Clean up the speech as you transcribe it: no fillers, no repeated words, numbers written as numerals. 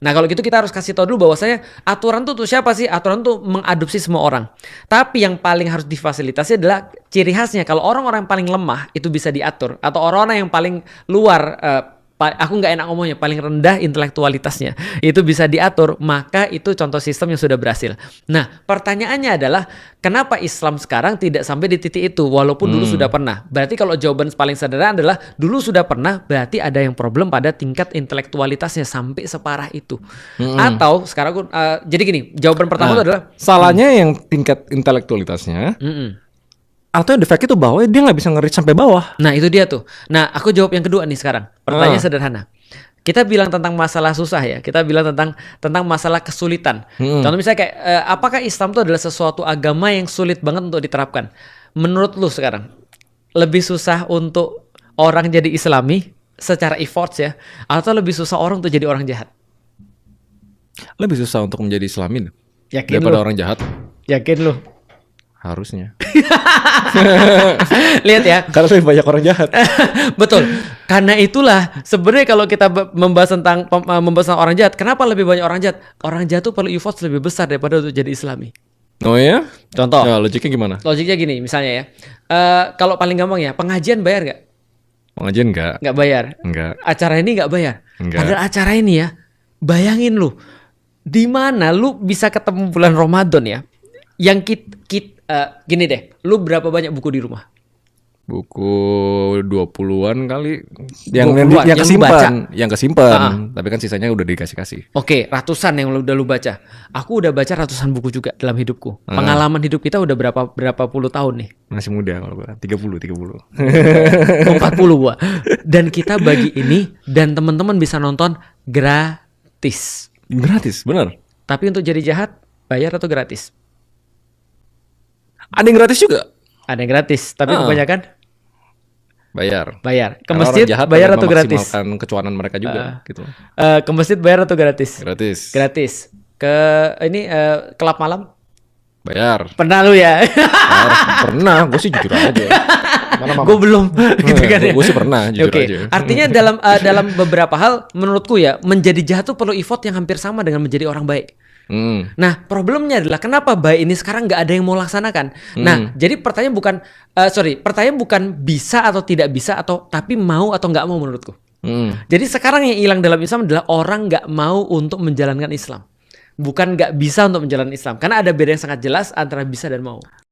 Nah kalau gitu kita harus kasih tahu dulu bahwasanya aturan tuh siapa sih? Aturan tuh mengadopsi semua orang. Tapi yang paling harus difasilitasi adalah ciri khasnya. Kalau orang-orang yang paling lemah itu bisa diatur, atau orang-orang yang paling luar, aku nggak enak ngomongnya, paling rendah intelektualitasnya itu bisa diatur, maka itu contoh sistem yang sudah berhasil. Nah pertanyaannya adalah kenapa Islam sekarang tidak sampai di titik itu walaupun dulu sudah pernah? Berarti kalau jawaban paling sederhana adalah dulu sudah pernah, berarti ada yang problem pada tingkat intelektualitasnya sampai separah itu. Atau sekarang jadi gini, jawaban pertama itu adalah salahnya yang tingkat intelektualitasnya. Atau yang defect itu bahwa dia nggak bisa nge-reach sampai bawah. Nah itu dia tuh. Nah aku jawab yang kedua nih sekarang. Pertanyaan sederhana. Kita bilang tentang masalah susah ya. Kita bilang tentang masalah kesulitan. Contoh misalnya kayak apakah Islam itu adalah sesuatu agama yang sulit banget untuk diterapkan? Menurut lu sekarang lebih susah untuk orang jadi Islami secara efforts ya, atau lebih susah orang untuk jadi orang jahat? Lebih susah untuk menjadi Islamin Yakin daripada lu? orang jahat. Yakin lu? Harusnya. Lihat ya. Karena lebih banyak orang jahat. Betul. Karena itulah sebenarnya kalau kita membahas tentang orang jahat, kenapa lebih banyak orang jahat? Orang jahat tuh perlu effort lebih besar daripada untuk jadi Islami. Oh ya? Contoh. Ya, logiknya gimana? Logiknya gini, misalnya ya. Kalau paling gampang ya, pengajian bayar nggak? Pengajian enggak? Nggak bayar. Enggak. Acara ini nggak bayar. Enggak. Padahal acara ini ya, bayangin lu, di mana lu bisa ketemu bulan Ramadan ya? Yang gini deh, lu berapa banyak buku di rumah? Buku 20-an kali. 20-an, Yang kesimpan. Yang kesimpan. Tapi kan sisanya udah dikasih-kasih. Oke, ratusan yang udah lu baca. Aku udah baca ratusan buku juga dalam hidupku. Pengalaman hidup kita udah berapa puluh tahun nih? Masih muda kalau gua. 30. 40 gua. Dan kita bagi ini dan teman-teman bisa nonton gratis. Gratis, bener. Tapi untuk jadi jahat, bayar atau gratis? Ada yang gratis juga. Ada yang gratis, tapi kebanyakan bayar. Bayar. Ke Karena masjid orang jahat bayar atau gratis? memaksimalkan kecuanan mereka juga gitu. Ke masjid bayar atau gratis? Gratis. Gratis. Ke ini kelab malam? Bayar. Pernah lu ya? Pernah, gue sih jujur aja. Gue belum gitu kan ya. Gue sih pernah jujur aja. Artinya dalam beberapa hal menurutku ya, menjadi jahat tuh perlu effort yang hampir sama dengan menjadi orang baik. Nah problemnya adalah kenapa baik ini sekarang nggak ada yang mau laksanakan. Nah jadi pertanyaan bukan bisa atau tidak bisa, atau tapi mau atau nggak mau menurutku. Jadi sekarang yang hilang dalam Islam adalah orang nggak mau untuk menjalankan Islam, bukan nggak bisa untuk menjalankan Islam, karena ada beda yang sangat jelas antara bisa dan mau.